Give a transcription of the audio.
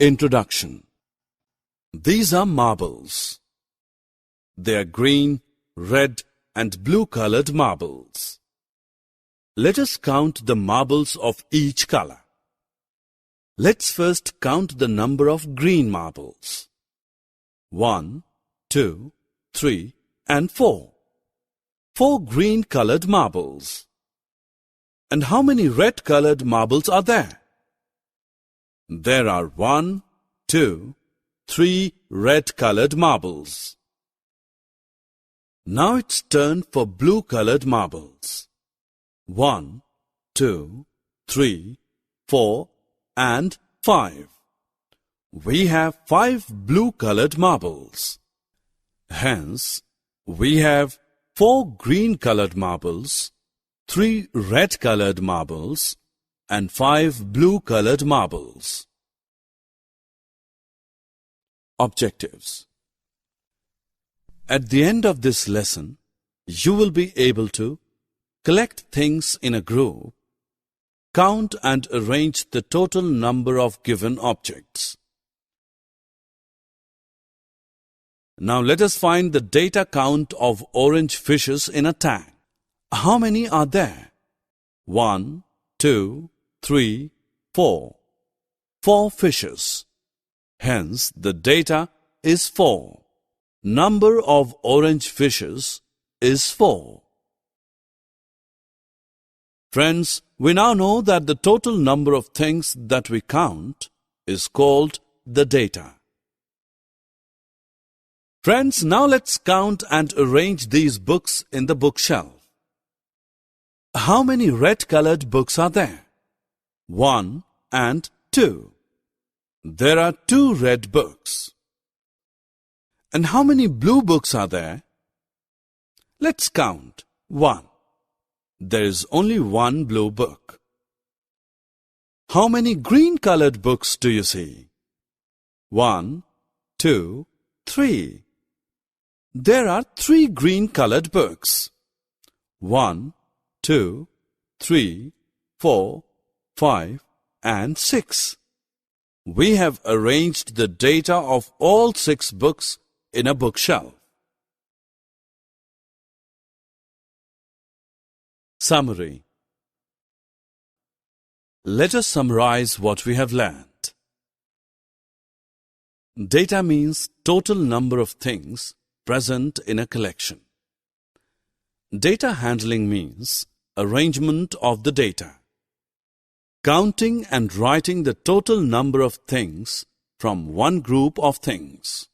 Introduction. These are marbles. They are green, red and blue colored marbles. Let us count the marbles of each color. Let's first count the number of green marbles. 1, 2, 3 and 4. 4 green colored marbles. And how many red colored marbles are there? There are 1, 2, 3 red colored marbles. Now it's turn for blue colored marbles. 1, 2, 3, 4 and 5. We have 5 blue colored marbles. Hence, we have 4 green colored marbles, 3 red colored marbles and 5 blue colored marbles. Objectives. At the end of this lesson, you will be able to collect things in a group, count and arrange the total number of given objects. Now let us find the data count of orange fishes in a tank. How many are there? 1, 2, 3, 4. 4 fishes. Hence, the data is 4. Number of orange fishes is 4. Friends, we now know that the total number of things that we count is called the data. Friends, now let's count and arrange these books in the bookshelf. How many red-colored books are there? 1 and 2. There are 2 red books. And how many blue books are there? Let's count. 1. There is only 1 blue book. How many green-colored books do you see? 1, 2, 3. There are 3 green-colored books. 1, 2, 3, 4, 5 and 6. We have arranged the data of all 6 books in a bookshelf. Summary. Let us summarize what we have learned. Data means total number of things present in a collection. Data handling means arrangement of the data. Counting and writing the total number of things from one group of things.